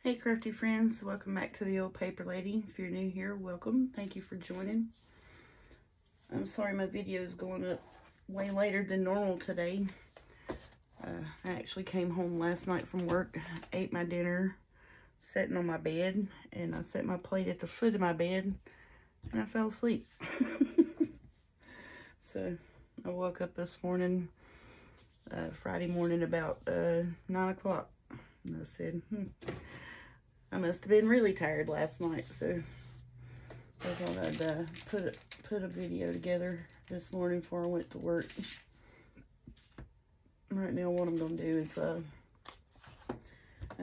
Hey crafty friends, welcome back to the Old Paper Lady. If you're new here, welcome. Thank you for joining. I'm sorry my video is going up way later than normal today. I actually came home last night from work, ate my dinner, sitting on my bed, and I set my plate at the foot of my bed, and I fell asleep. So I woke up this morning, Friday morning about 9 o'clock, and I said, I must have been really tired last night, so I thought I'd put a video together this morning before I went to work. Right now, what I'm going to do is I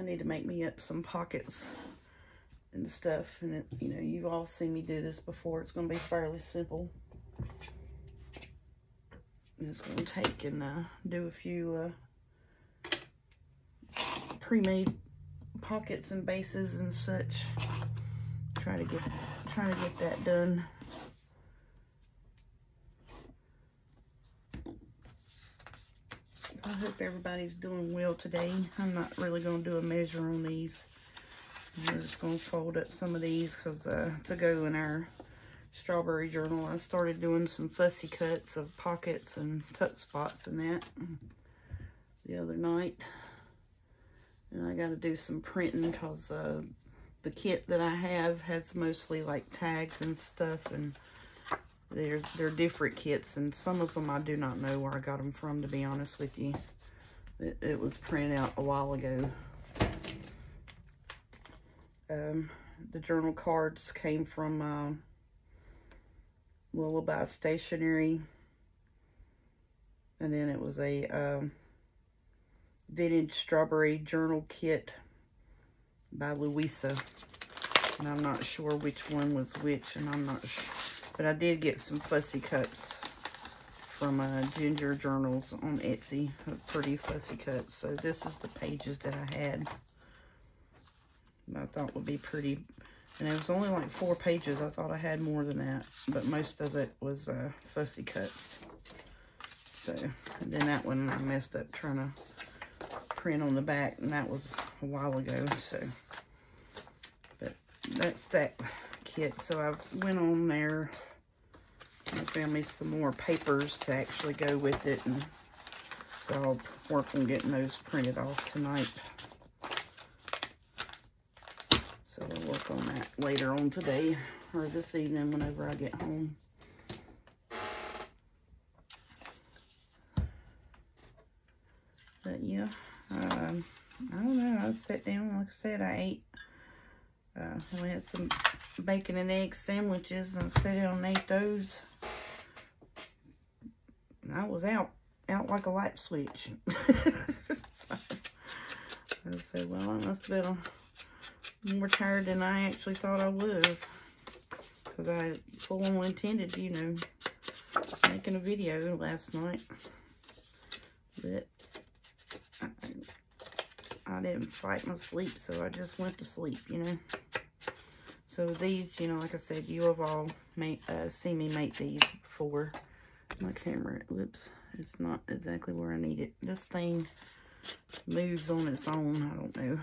need to make me up some pockets and stuff, and you know, you've all seen me do this before. It's going to be fairly simple. I'm just going to take and do a few pre-made pockets and bases and such. Try to get that done. I hope everybody's doing well today. I'm not really going to do a measure on these. I'm just going to fold up some of these because to go in our strawberry journal. I started doing some fussy cuts of pockets and tuck spots and that the other night. And I got to do some printing because the kit that I have has mostly like tags and stuff, and they're different kits, and some of them I do not know where I got them from, to be honest with you. It was printed out a while ago. The journal cards came from Lullaby Stationery, and then it was a vintage strawberry journal kit by Louisa, and I'm not sure which one was which, and I'm not sure, but I did get some fussy cups from Ginger Journals on Etsy, pretty fussy cuts. So this is the pages that I had. I thought would be pretty, and it was only like 4 pages. I thought I had more than that, but most of it was fussy cuts. So, and then that one I messed up trying to print on the back, and that was a while ago. So, but that's that kit. So I went on there and found me some more papers to actually go with it, and so I'll work on getting those printed off tonight. So I'll work on that later on today, or this evening whenever I get home. But yeah, I don't know. I sat down, like I said, I ate. We had some bacon and egg sandwiches, and I sat down and ate those. And I was out like a light switch. So I said, well, I must have been more tired than I actually thought I was, because I full on intended, you know, making a video last night, but I didn't fight my sleep, so I just went to sleep, you know. So these, you know, like I said, you have all seen me make these before. My camera, whoops, it's not exactly where I need it. This thing moves on its own, I don't know.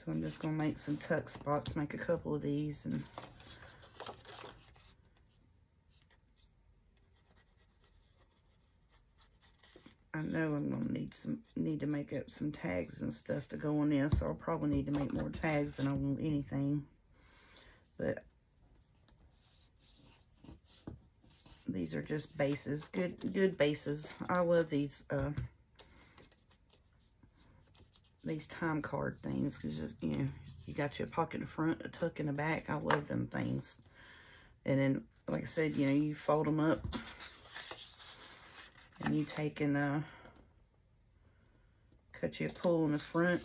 So I'm just going to make some tuck spots, make a couple of these, and I know I'm going to need to make up some tags and stuff to go on this, so I'll probably need to make more tags than I want anything. But these are just bases, good bases. I love these time card things, because just, you know, you got your pocket in the front, a tuck in the back. I love them things. And then, like I said, you know, you fold them up, and you take and cut you a pull in the front,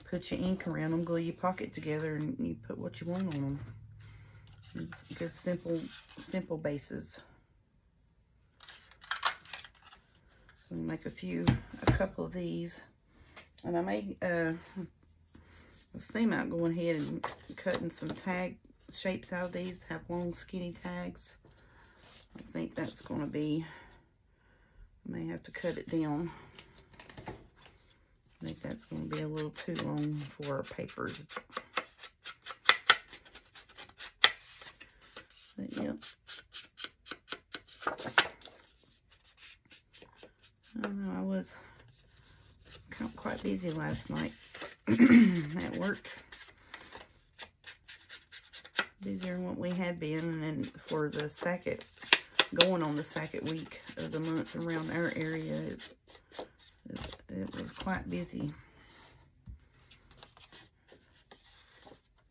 put your ink around them, glue your pocket together, and you put what you want on them. It's good, simple bases. So I'll make a couple of these. And I may, let's think about going ahead and cutting some tag shapes out of these, have long skinny tags. I think that's going to be, I may have to cut it down I think that's going to be a little too long for our papers. But, yep. I don't know, I was quite busy last night at work. Busier than what we had been, and for the going on the second week of the month around our area, it was quite busy.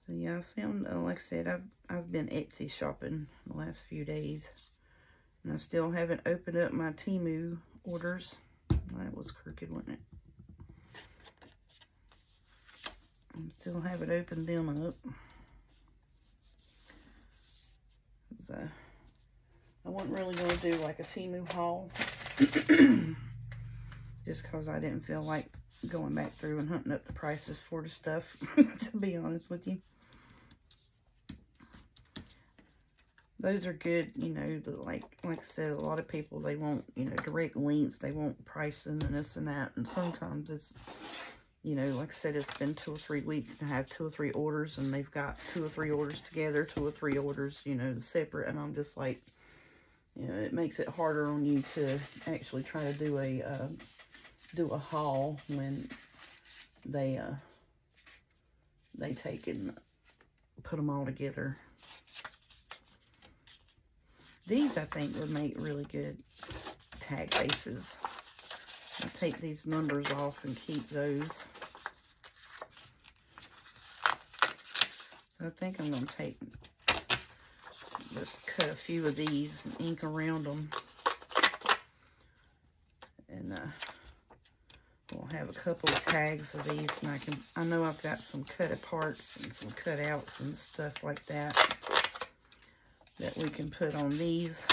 So yeah, I found, like I said, I've been Etsy shopping the last few days, and I still haven't opened up my Temu orders. That was crooked, wasn't it? I still haven't opened them up. So I wasn't really going to do like a Temu haul, just because I didn't feel like going back through and hunting up the prices for the stuff, to be honest with you. Those are good, you know, but like I said, a lot of people, they want, you know, direct links, they want pricing and this and that, and sometimes it's, you know, like I said, it's been 2 or 3 weeks and I have 2 or 3 orders, and they've got 2 or 3 orders together, 2 or 3 orders, you know, separate, and I'm just like, you know, it makes it harder on you to actually try to do a haul when they take and put them all together. These, I think, would make really good tag bases. I'll take these numbers off and keep those. So I think I'm going to just cut a few of these and ink around them. And we'll have a couple of tags of these, and I know I've got some cut aparts and some cutouts and stuff like that we can put on these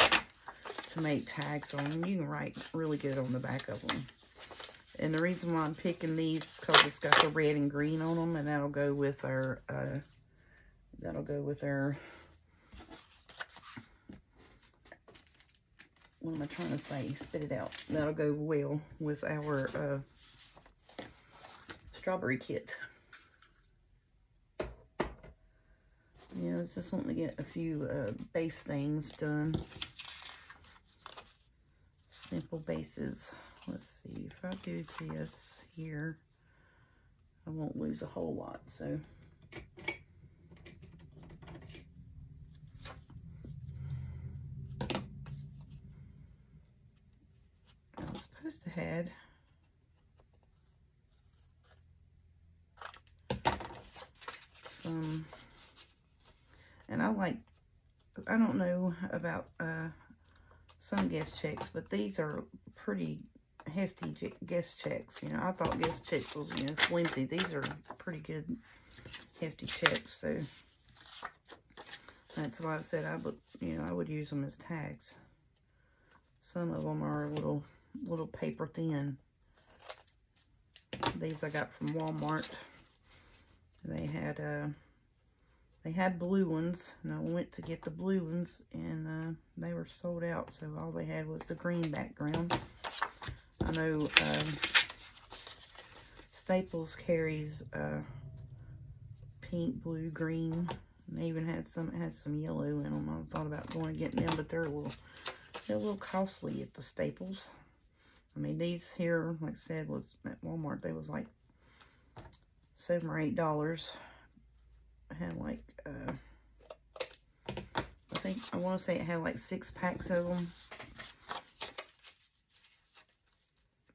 to make tags on them. You can write really good on the back of them. And the reason why I'm picking these is because it's got the red and green on them, and that'll go with our what am I trying to say? Spit it out. That'll go well with our strawberry kit. Yeah, I was just wanting to get a few base things done. Simple bases. Let's see, if I do this here, I won't lose a whole lot, so. I was supposed to have some, and I don't know about some guest checks, but these are pretty hefty guest checks. You know, I thought guest checks was, you know, flimsy. These are pretty good hefty checks, so that's why I said I would use them as tags. Some of them are a little paper thin. These I got from Walmart. They had blue ones, and I went to get the blue ones, and they were sold out, so all they had was the green background. I know Staples carries pink, blue, green, and they even had some yellow in them. I thought about going and getting them, but they're a little costly at the Staples. I mean, these here, like I said, was at Walmart. They was like $7 or $8. I had like, I want to say it had like 6 packs of them.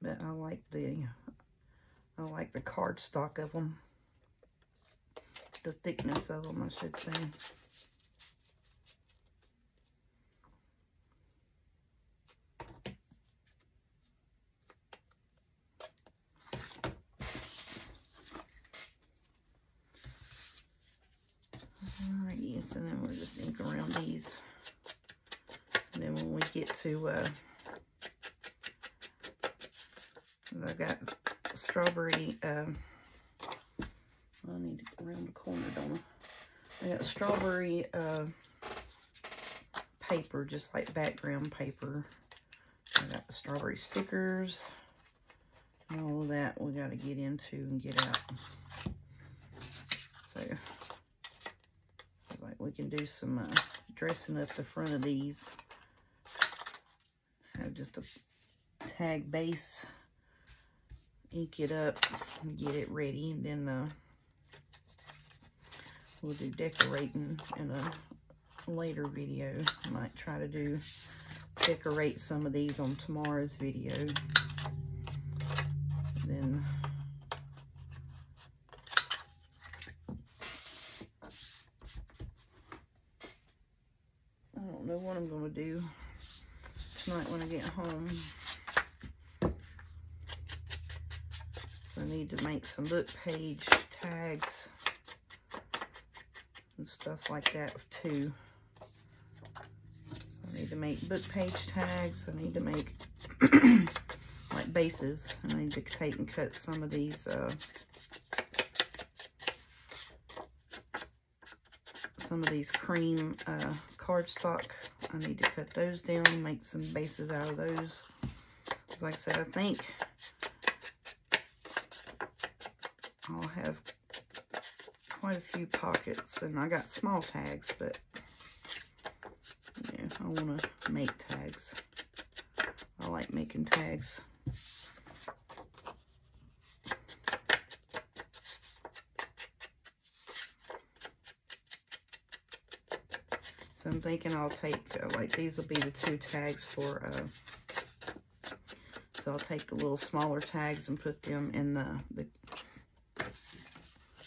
But I like the card stock of them. The thickness of them, I should say. Alrighty, so then we'll just ink around these. And then when we get to, I got strawberry, I need to go around the corner, don't I? I got strawberry paper, just like background paper. I got the strawberry stickers. all of that we got to get into and get out. So, like we can do some dressing up the front of these. Have just a tag base, ink it up, and get it ready, and then we'll do decorating in a later video. I might try to decorate some of these on tomorrow's video. Then I don't know what I'm going to do tonight when I get home. I need to make some book page tags and stuff like that too. So I need to make book page tags. I need to make like bases. I need to take and cut some of these cream cardstock. I need to cut those down, make some bases out of those. Like I said, I think I'll have quite a few pockets, and I got small tags, but yeah, I want to make tags. I like making tags. So I'm thinking I'll take, like these will be the 2 tags for, so I'll take the little smaller tags and put them in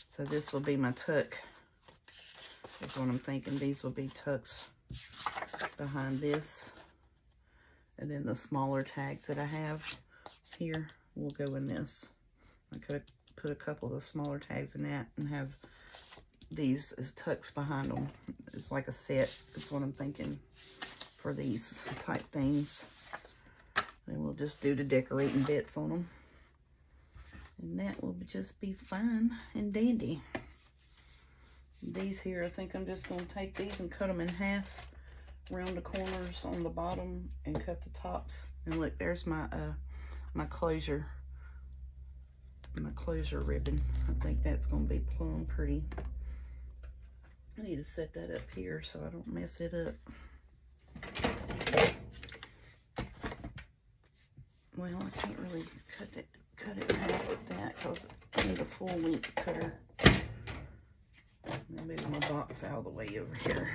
so this will be my tuck. That's what I'm thinking. These will be tucks behind this. And then the smaller tags that I have here will go in this. I could put a couple of the smaller tags in that and have these as tucks behind them. It's like a set. That's what I'm thinking for these type things. Then we'll just do the decorating bits on them. And that will just be fine and dandy. These here, I think I'm just going to take these and cut them in half. Round the corners on the bottom and cut the tops. And look, there's my my closure ribbon. I think that's going to be plumb pretty. I need to set that up here so I don't mess it up. Well, I can't really cut it in half with that because I need a full length cutter. I'll move my box out of the way over here.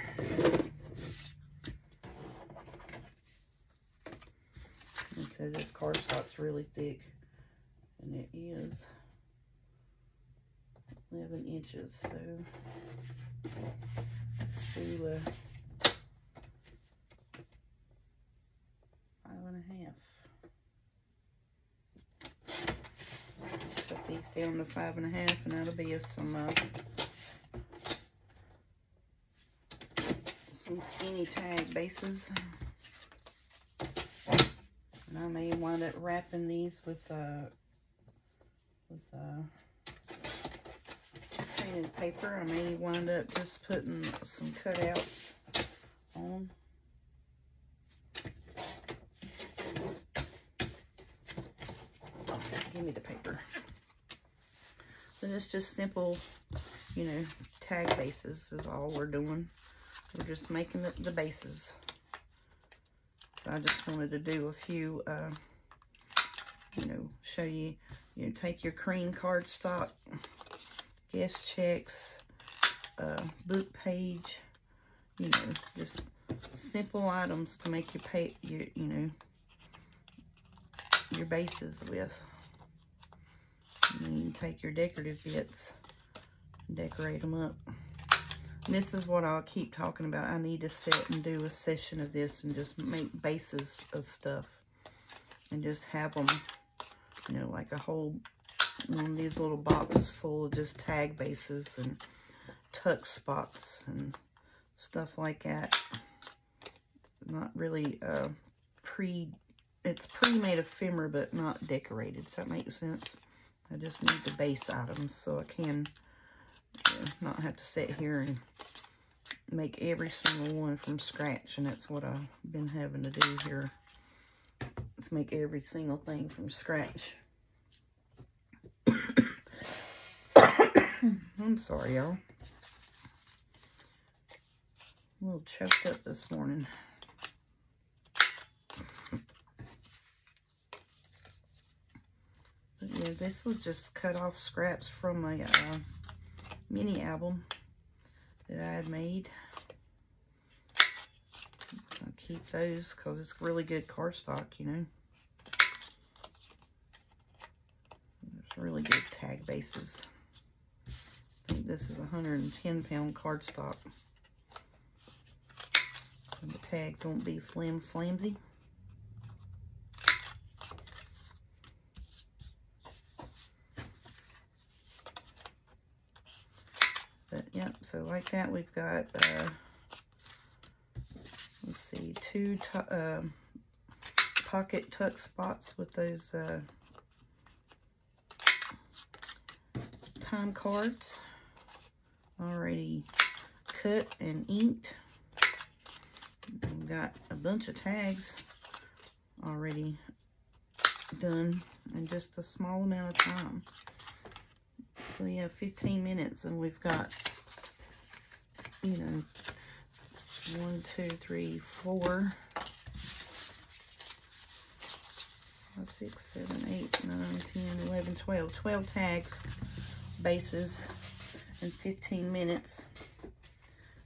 And so this cardstock's really thick, and it is 11 inches, so let's do 5.5. Just put these down to 5.5, and that'll be some skinny tag bases. And I may wind up wrapping these with painted paper. I may wind up just putting some cutouts on. Give me the paper. So it's just simple, you know, tag bases is all we're doing. We're just making the bases. So I just wanted to do a few, you know, show you, take your cream cardstock, guest checks, book page, you know, just simple items to make your your bases with. And then you can take your decorative bits and decorate them up. And this is what I'll keep talking about. I need to sit and do a session of this and just make bases of stuff. And just have them, you know, like a whole one of these little boxes full of just tag bases and tuck spots and stuff like that. Not really it's pre-made ephemera, but not decorated. Does that make sense? I just need the base items so I can not have to sit here and make every single one from scratch. And that's what I've been having to do here. Let's make every single thing from scratch. I'm sorry, y'all. A little choked up this morning. But yeah, this was just cut off scraps from a mini album that I had made. I'll keep those because it's really good cardstock, you know. It's really good tag bases. I think this is 110-pound cardstock. So the tags won't be flimsy. But yep, so like that we've got, let's see, 2 pocket tuck spots with those time cards already cut and inked. We've got a bunch of tags already done in just a small amount of time. So yeah, 15 minutes and we've got, you know, 1, 2, 3, 4, 5, 6, 7, 8, 9, 10, 11, 12 tags, bases in 15 minutes.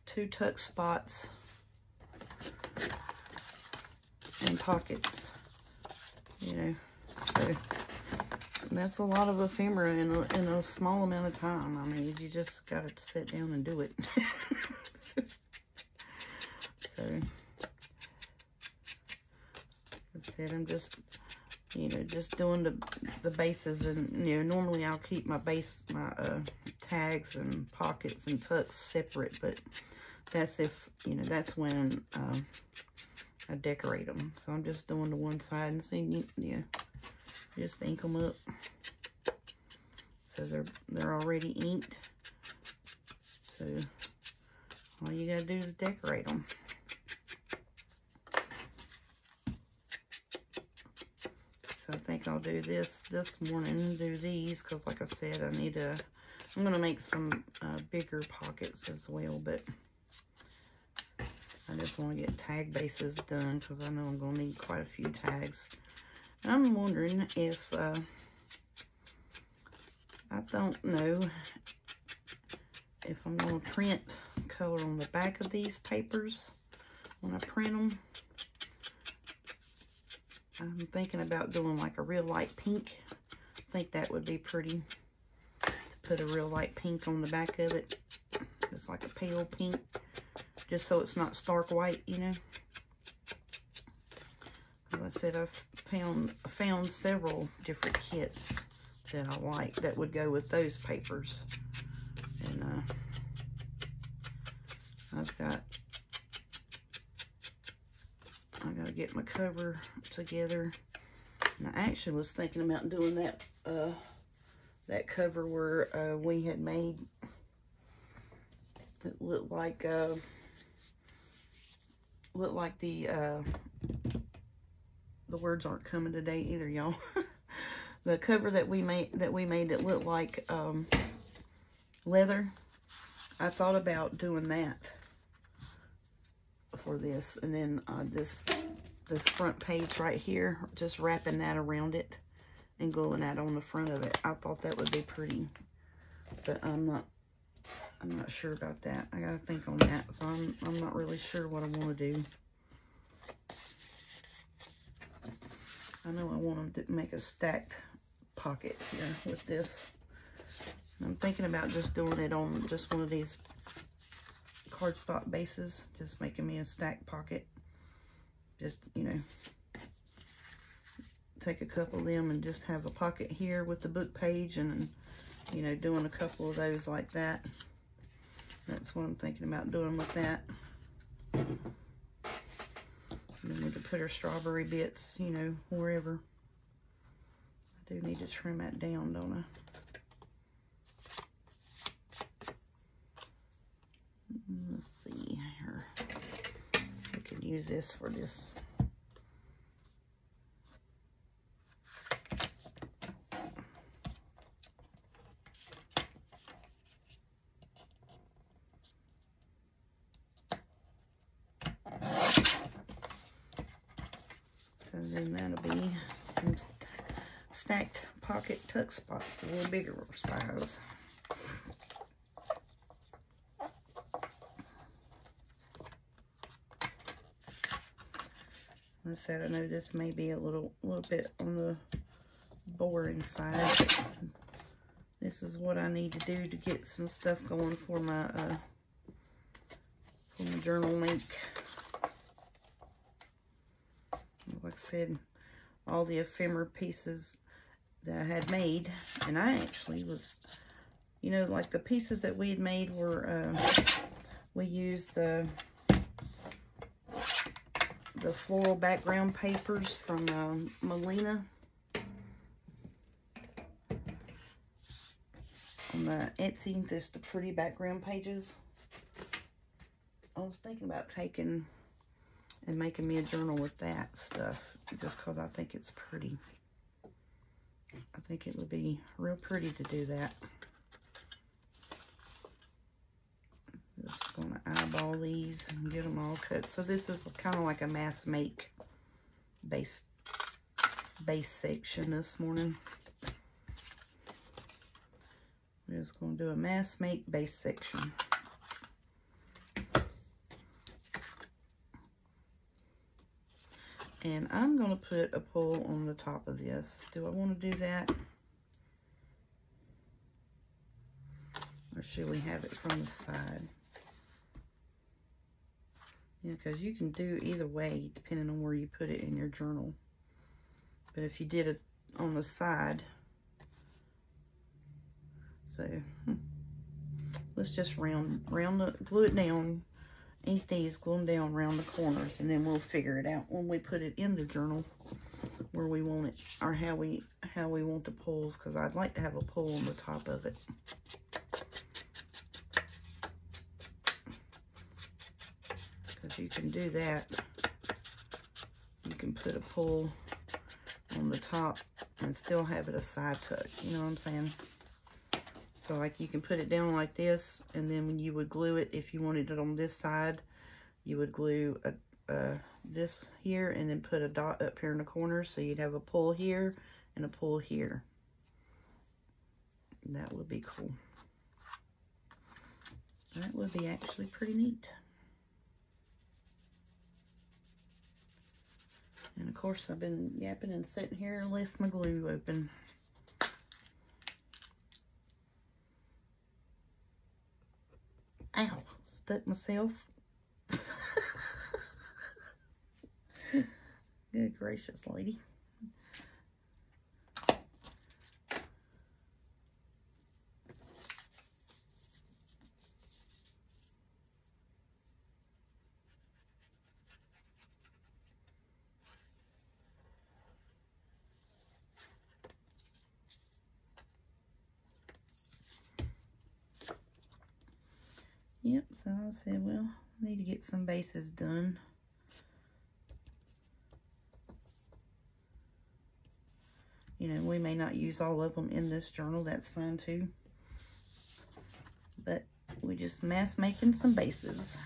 2 tuck spots and pockets, you know. So that's a lot of ephemera in a small amount of time. I mean, you just got to sit down and do it. So, as I said, I'm just, you know, just doing the bases, and you know, normally I'll keep my tags and pockets and tucks separate, but that's if, you know, that's when I decorate them. So I'm just doing the one side and seeing, you know, just ink them up. So they're already inked. So all you gotta do is decorate them. So I think I'll do this morning, do these, because like I said, I'm gonna make some bigger pockets as well, but I just want to get tag bases done because I know I'm gonna need quite a few tags. And I'm wondering if, I don't know if I'm gonna print color on the back of these papers when I print them. I'm thinking about doing like a real light pink. I think that would be pretty, to put a real light pink on the back of it. It's like a pale pink, just so it's not stark white, you know. As I said, I've found several different kits that I like that would go with those papers. And I gotta get my cover together. And I actually was thinking about doing that cover where we had made it looked like the words aren't coming today either, y'all. The cover that we made that looked like leather. I thought about doing that for this, and then this front page right here, just wrapping that around it and gluing that on the front of it. I thought that would be pretty, but I'm not sure about that. I gotta think on that, so I'm not really sure what I want to do. I know I want to make a stacked pocket here with this. And I'm thinking about just doing it on just one of these cardstock bases, just making me a stacked pocket. Just, you know, take a couple of them and just have a pocket here with the book page, and, you know, doing a couple of those like that. That's what I'm thinking about doing with that. And then we could put our strawberry bits, you know, wherever. I do need to trim that down, don't I? Let's see here. We could use this for this. So then that'll be some stacked pocket tuck spots, a little bigger size. Like I said, I know this may be a little bit on the boring side, but this is what I need to do to get some stuff going for my journal link. Like I said, all the ephemera pieces that I had made, and I actually was, you know, like the pieces that we had made were, we used the floral background papers from Melina on the Etsy, just the pretty background pages. I was thinking about taking and making me a journal with that stuff, just because I think it's pretty. I think it would be real pretty to do that. Just gonna eyeball these and get them all cut. So this is kind of like a mass make base section this morning. We're just gonna do a mass make base section. And I'm going to put a pull on the top of this. Do I want to do that? Or should we have it from the side? Yeah, because you can do either way depending on where you put it in your journal. But if you did it on the side, so let's just glue it down. Ink these, glue them down around the corners, and then we'll figure it out when we put it in the journal where we want it, or how we want the pulls, because I'd like to have a pull on the top of it. Because you can do that. You can put a pull on the top and still have it a side tuck, you know what I'm saying? So like you can put it down like this, and then when you would glue it, if you wanted it on this side, you would glue this here and then put a dot up here in the corner, so you'd have a pull here and a pull here. That would be cool. That would be actually pretty neat. And of course I've been yapping and sitting here and left my glue open. Ow, stuck myself. Good gracious, lady. Yep, so I said, well, I need to get some bases done. You know, we may not use all of them in this journal, that's fine too. But we just mass making some bases.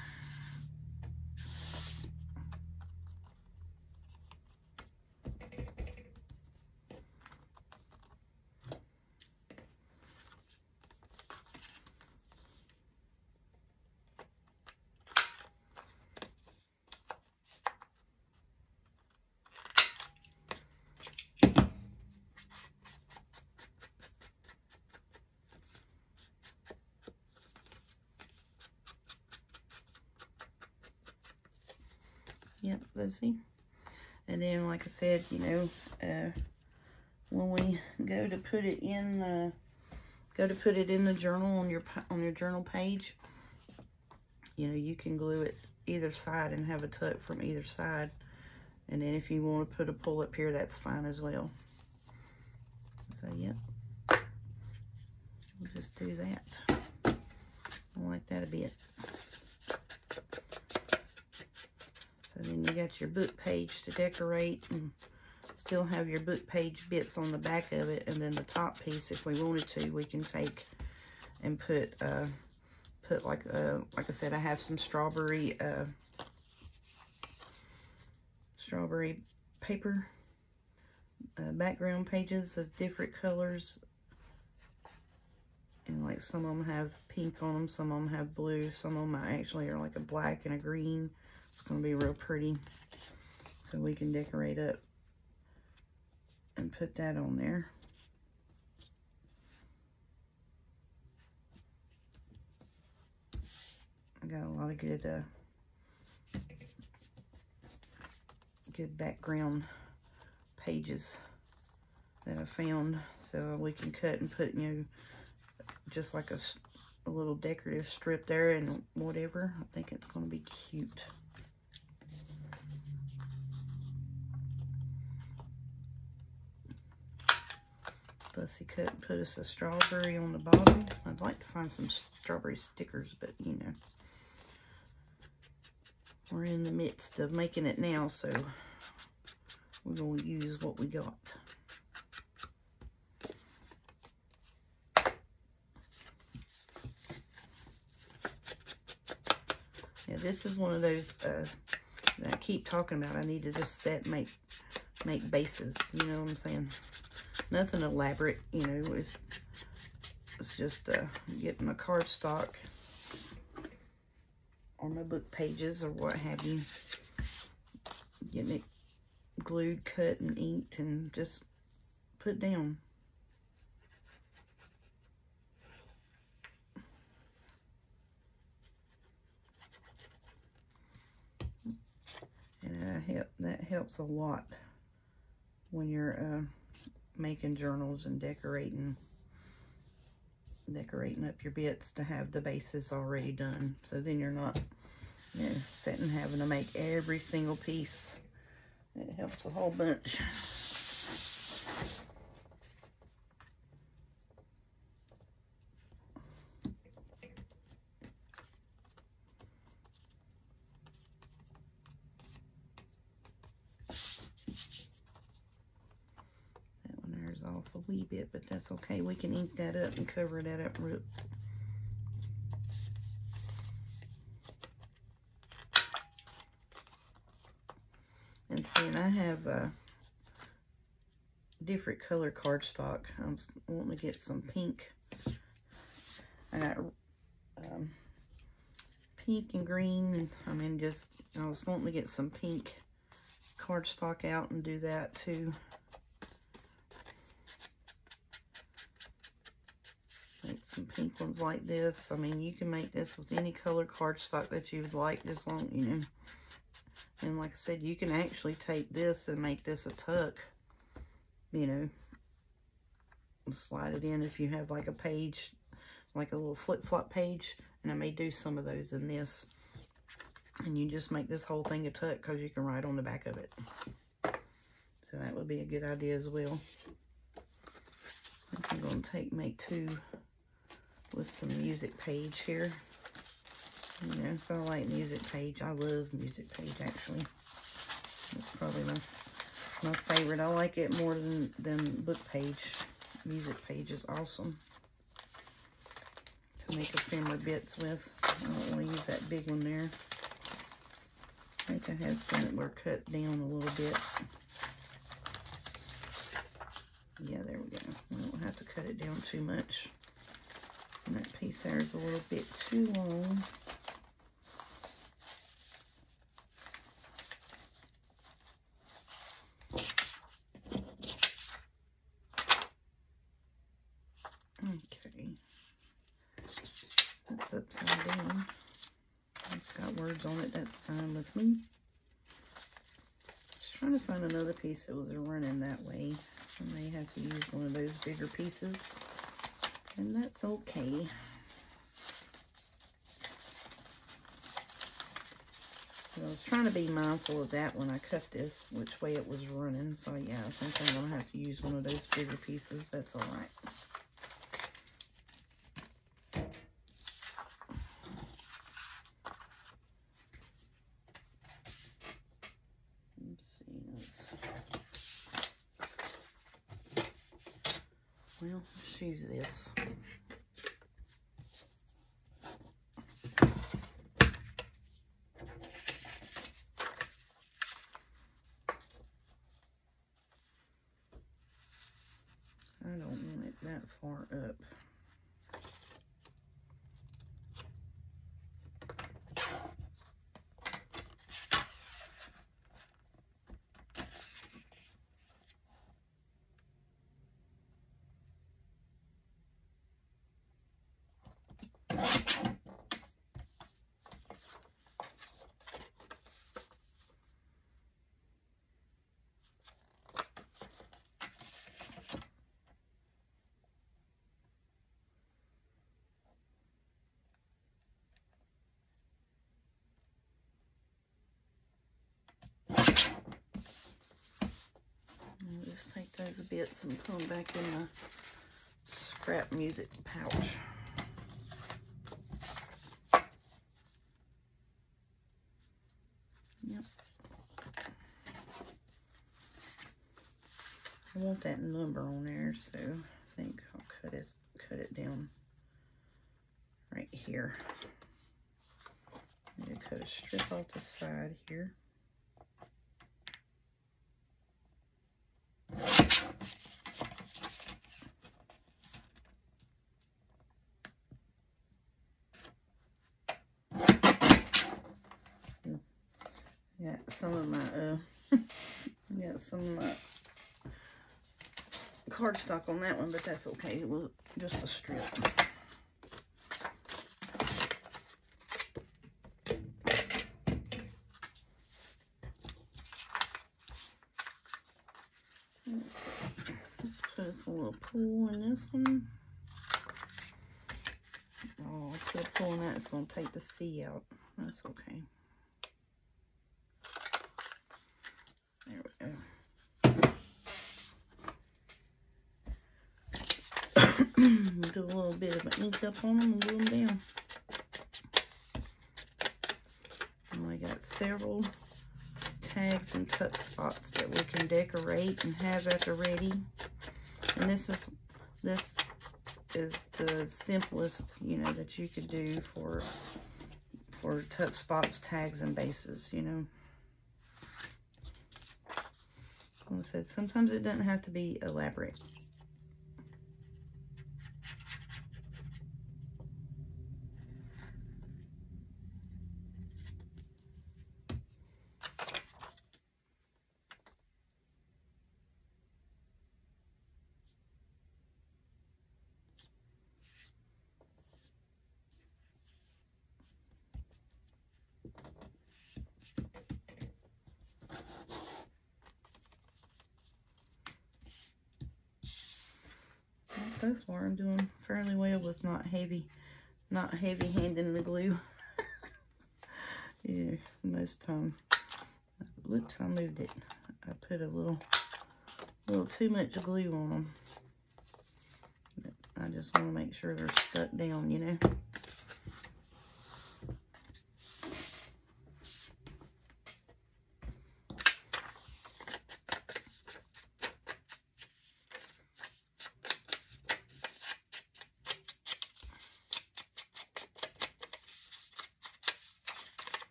Yep, Lucy. And then, like I said, you know, when we go to put it in the journal on your journal page, you know, you can glue it either side and have a tuck from either side. And then if you want to put a pull up here, that's fine as well. So, yep. We'll just do that. I like that a bit. So then you got your book page to decorate and still have your book page bits on the back of it. And then the top piece, if we wanted to, we can take and put like I said, I have some strawberry strawberry paper, background pages of different colors. And like some of them have pink on them, some of them have blue, some of them actually are like a black and a green. It's going to be real pretty. So we can decorate up and put that on there. I got a lot of good good background pages that I found, so we can cut and put, you know, just like a little decorative strip there and whatever. I think it's going to be cute. Fussy cut and put us a strawberry on the bottom. I'd like to find some strawberry stickers, but you know, we're in the midst of making it now, so we're going to use what we got. Yeah, this is one of those that I keep talking about. I need to just make bases, you know what I'm saying? Nothing elaborate, you know, it's just getting my cardstock or my book pages or what have you, getting it glued, cut, and inked, and just put down. And that helps a lot when you're making journals and decorating up your bits, to have the bases already done. So then you're not, you know, sitting having to make every single piece. It helps a whole bunch. Off a wee bit, but that's okay. We can ink that up and cover that up real. And see, and I have different color cardstock. I'm wanting to get some pink. I got pink and green, and I mean, I was wanting to get some pink cardstock out and do that too. Make some pink ones like this. I mean, you can make this with any color cardstock that you would like, as long, you know. And like I said, you can actually take this and make this a tuck, you know, and slide it in if you have like a page, like a little flip-flop page. And I may do some of those in this. And you just make this whole thing a tuck, because you can write on the back of it. So that would be a good idea as well. I think I'm going to make two with some music page here. You know, so I like music page. I love music page, actually. It's probably my favorite. I like it more than book page. Music page is awesome to make ephemera bits with. I don't want to use that big one there. I think I had some that were cut down a little bit. Yeah, there we go. We don't have to cut it down too much. And that piece there is a little bit too long. Okay. That's upside down. It's got words on it. That's fine with me. Just trying to find another piece that was running that way. I may have to use one of those bigger pieces, and that's okay. I was trying to be mindful of that when I cut this, which way it was running. So yeah, I think I'm going to have to use one of those bigger pieces. That's all right. Well, let's use this. bits and put them back in the scrap music pouch. Yep. I want that number on there, so I think I'll cut it down right here. I'm gonna cut a strip off the side here. Got some of my got some of my cardstock on that one, but that's okay. It was just a strip. Let's put a little pull in this one. Oh, I put a pull in that. It's going to take the C out. That's okay. There we go. Do a little bit of an ink up on them and glue them down. And I got several tags and tuck spots that we can decorate and have at the ready. And this is the simplest, you know, that you could do for tuck spots, tags, and bases, you know. Like I said, sometimes it doesn't have to be elaborate. So far, I'm doing fairly well with not heavy handing the glue. Yeah, most time. Whoops, I moved it. I put a little too much glue on them. But I just want to make sure they're stuck down, you know.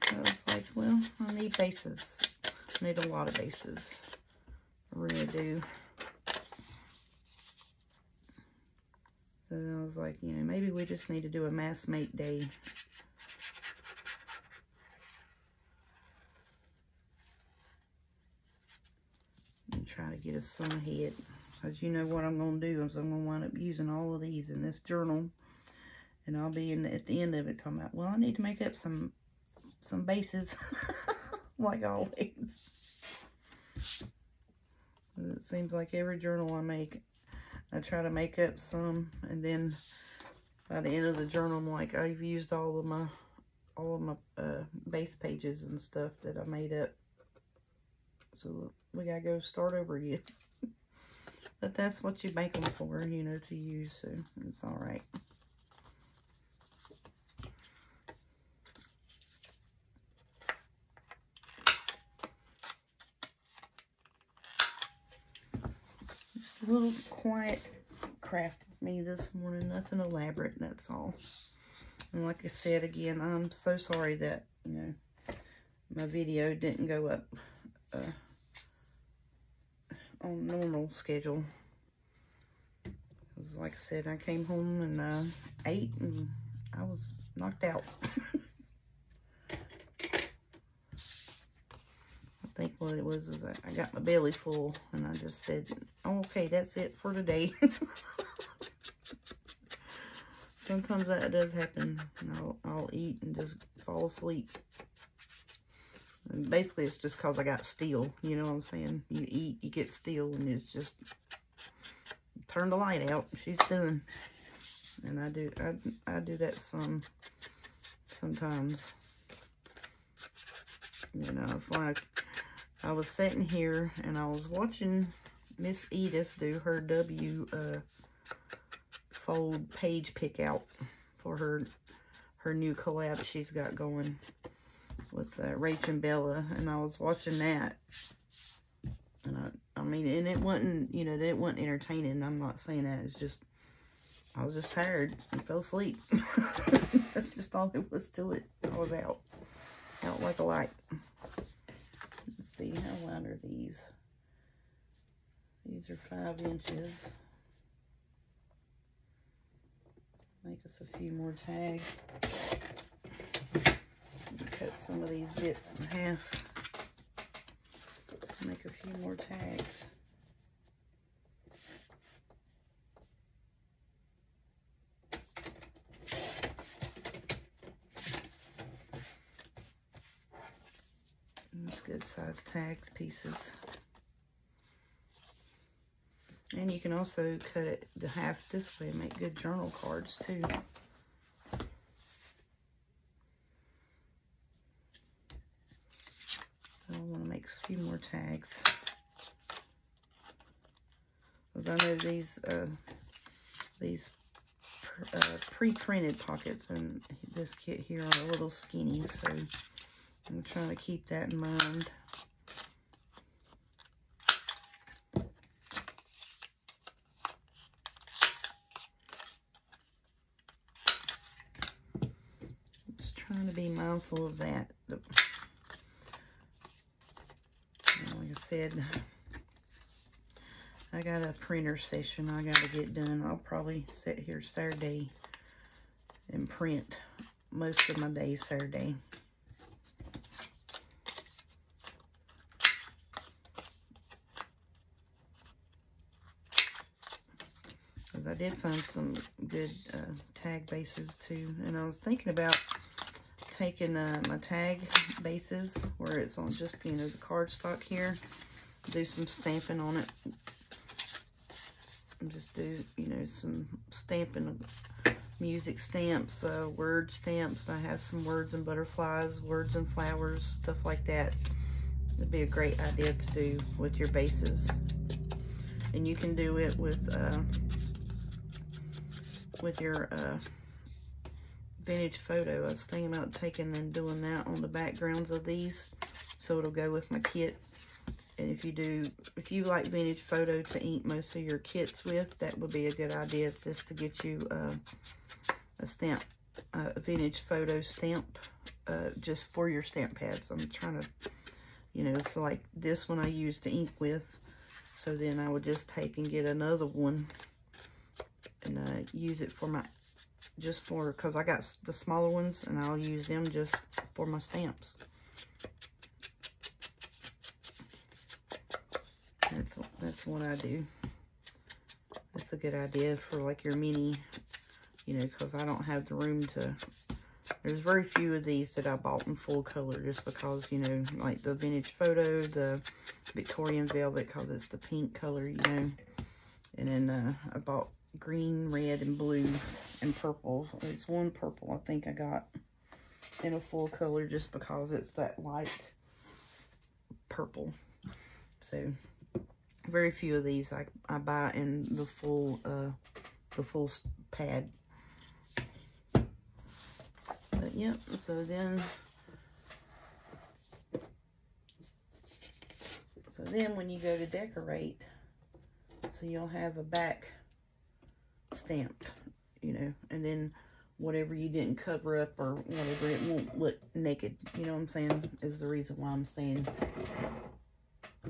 I was like, well, I need bases. I need a lot of bases. I really do. So I was like, you know, maybe we just need to do a mass make day. And try to get us some ahead. Because you know what I'm going to do is I'm going to wind up using all of these in this journal. And I'll be at the end of it talking about, well, I need to make up some bases. Like always. It seems like every journal I make, I try to make up some, and then by the end of the journal, I'm like, I've used all of my base pages and stuff that I made up. So we gotta go start over again. But that's what you make them for, you know, to use. So it's all right. A little quiet craft with me this morning, nothing elaborate, that's all. And like I said again, I'm so sorry that, you know, my video didn't go up on normal schedule. Because like I said, I came home and ate and I was knocked out. I think what it was is I got my belly full and I just said, oh, okay, that's it for today. Sometimes that does happen. I'll eat and just fall asleep. And basically, it's just because I got steel. You know what I'm saying? You eat, you get steel, and it's just turn the light out. She's done. And I do that sometimes. You know, if I was sitting here and I was watching Miss Edith do her fold page pick out for her new collab she's got going with Rach and Bella, and I was watching that, and I mean, and it wasn't, you know, it wasn't entertaining. I'm not saying that. It's just I was just tired and fell asleep. That's just all there was to it. I was out like a light. Let's see, how wide are these? These are 5 inches. Make us a few more tags. Cut some of these bits in half. Make a few more tags. Those good sized tags pieces. And you can also cut it the half this way and make good journal cards too. So I want to make a few more tags. Because I know these pre-printed pockets in this kit here are a little skinny, so I'm trying to keep that in mind. Just trying to be mindful of that. Like I said, I got a printer session I gotta get done. I'll probably sit here Saturday and print most of my days Saturday. Because I did find some good tag bases too. And I was thinking about taking my tag bases where it's on just, you know, the cardstock here, do some stamping on it, and just do, you know, some stamping of music stamps, word stamps. I have some words and butterflies, words and flowers, stuff like that. It'd be a great idea to do with your bases. And you can do it with your vintage photo. I was thinking about taking and doing that on the backgrounds of these, so it'll go with my kit. And if you like vintage photo to ink most of your kits with, that would be a good idea, just to get you a stamp, a vintage photo stamp, just for your stamp pads. I'm trying to, you know, it's like this one I use to ink with, so then I would just take and get another one and use it for my, just for, because I got the smaller ones, and I'll use them just for my stamps. That's what I do. That's a good idea for like your mini, you know, because I don't have the room to, there's very few of these that I bought in full color, just because, you know, like the vintage photo, the Victorian velvet, because it's the pink color, you know. And then I bought green, red, and blue, and purple. It's one purple I think I got in a full color, just because it's that light purple. So very few of these I buy in the full pad. But yep, so then when you go to decorate, so you'll have a back stamped, you know, and then whatever you didn't cover up or whatever, it won't look naked, you know what I'm saying, is the reason why I'm saying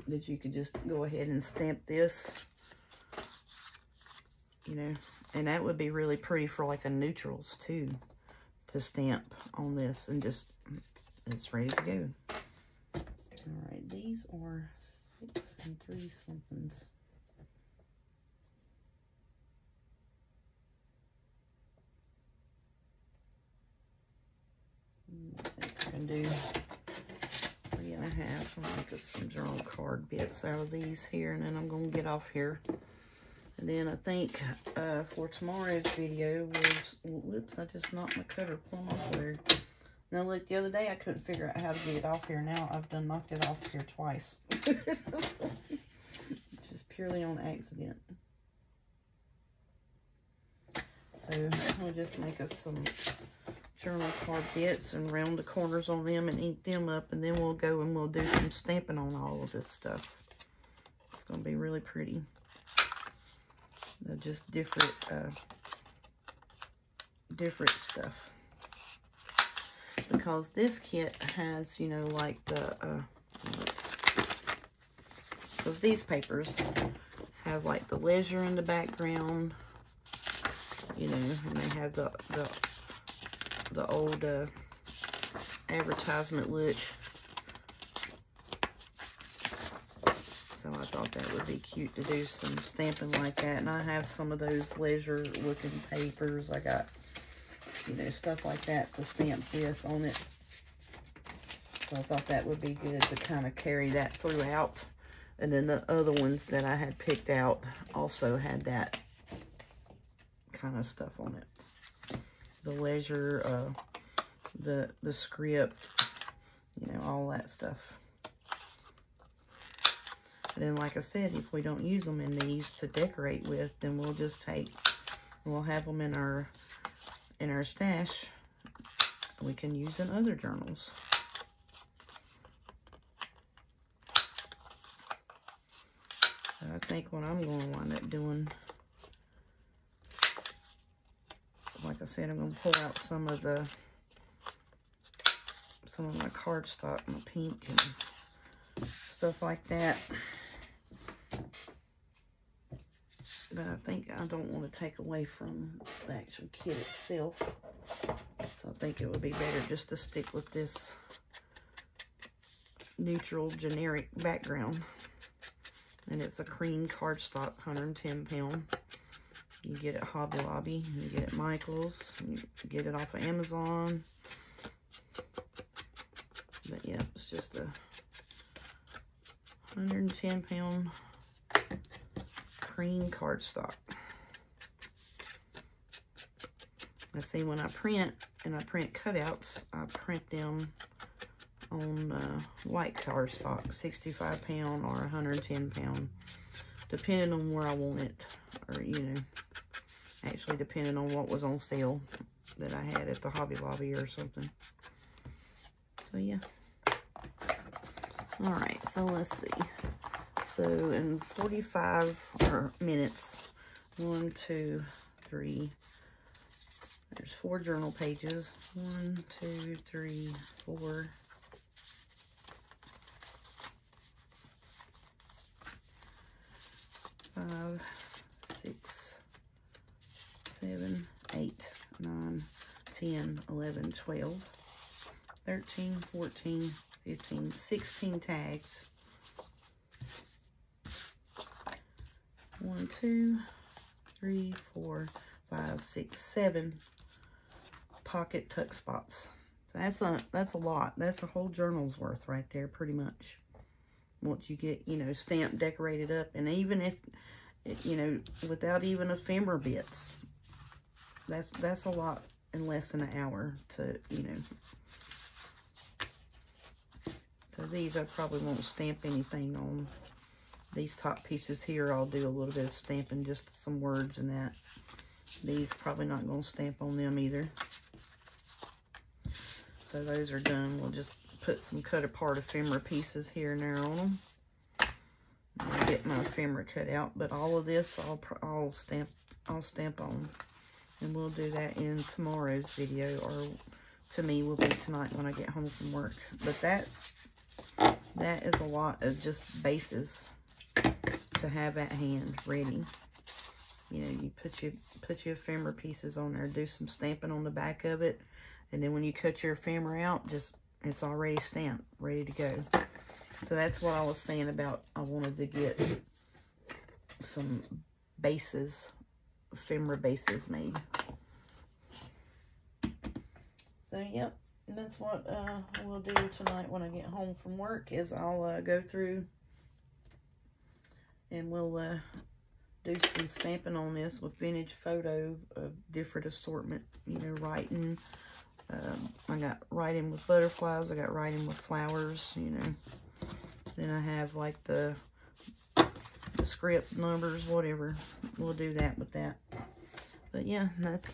that you could just go ahead and stamp this, you know. And that would be really pretty for like a neutrals too, to stamp on this, and just, it's ready to go. All right, these are 6 3 somethings. I think I can do 3 1/2. I'll make us some journal card bits out of these here, and then I'm gonna get off here. And then I think for tomorrow's video was, whoops, I just knocked my cutter plumb off there. Now look, the other day I couldn't figure out how to get it off here. Now I've done knocked it off here twice. Just purely on accident. So we'll just make us some journal card bits and round the corners on them and ink them up, and then we'll go and we'll do some stamping on all of this stuff. It's going to be really pretty. They're just different stuff. Because this kit has, you know, like the, because these papers have like the leisure in the background, you know, and they have the old advertisement look. So I thought that would be cute to do some stamping like that. And I have some of those leisure looking papers. I got, you know, stuff like that to stamp with on it. So I thought that would be good to kind of carry that throughout. And then the other ones that I had picked out also had that kind of stuff on it. The leisure, the script, you know, all that stuff. And then, like I said, if we don't use them in these to decorate with, then we'll just we'll have them in our stash. We can use in other journals. So I think what I'm going to wind up doing, like I said, I'm going to pull out some of my cardstock, my pink and stuff like that. But I think I don't want to take away from the actual kit itself. So I think it would be better just to stick with this neutral generic background. And it's a cream cardstock, 110 pound. You get it at Hobby Lobby, you get it at Michael's, you get it off of Amazon. But yeah, it's just a 110 pound cream cardstock. I see when I print, and I print cutouts, I print them on white cardstock, 65 pound or 110 pound, depending on where I want it, or, you know, actually depending on what was on sale that I had at the Hobby Lobby or something. So yeah. All right, so let's see. So in 45 minutes, 1, 2, 3, there's 4 journal pages. 1, 2, 3, 4. 5, 6, 7, 8, 9, 10, 11, 12, 13, 14, 15, 16 tags. 1, 2, 3, 4, 5, 6, 7 pocket tuck spots. So that's a lot. That's a whole journal's worth right there, pretty much. Once you get, you know, stamped, decorated up, and even if, you know, without even ephemera bits, that's a lot in less than an hour to, you know. So these I probably won't stamp anything on. These top pieces here, I'll do a little bit of stamping, just some words and that. These probably not going to stamp on them either. So those are done. We'll just put some cut apart ephemera pieces here and there on them. I'll get my ephemera cut out, but all of this I'll stamp on, and we'll do that in tomorrow's video, or to me will be tonight when I get home from work. But that is a lot of just bases to have at hand ready. You know, you put your ephemera pieces on there, do some stamping on the back of it, and then when you cut your ephemera out, just it's already stamped, ready to go. So that's what I was saying about I wanted to get some bases, ephemera bases made. So yep, that's what we'll do tonight when I get home from work, is I'll go through and we'll do some stamping on this with vintage photo of different assortment, you know, writing I got writing with butterflies. I got writing with flowers, you know. Then I have like the script numbers, whatever. We'll do that with that. But yeah,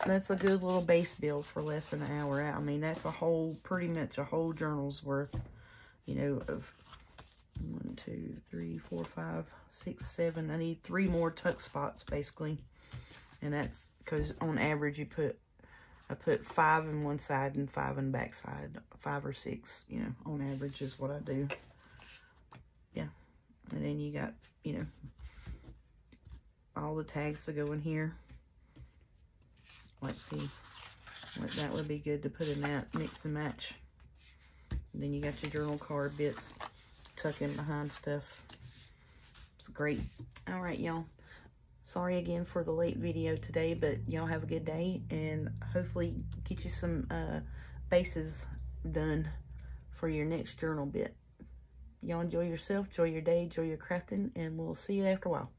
that's a good little base build for less than an hour out. I mean, that's a whole, pretty much a whole journal's worth, you know, of 1, 2, 3, 4, 5, 6, 7. I need 3 more tuck spots basically. And that's because on average I put 5 in one side and 5 in the back side. 5 or 6, you know, on average is what I do. Yeah. And then you got, you know, all the tags that go in here. Let's see. That would be good to put in that, mix and match. And then you got your journal card bits to tuck in behind stuff. It's great. All right, y'all. Sorry again for the late video today, but y'all have a good day, and hopefully get you some bases done for your next journal bit. Y'all enjoy yourself, enjoy your day, enjoy your crafting, and we'll see you after a while.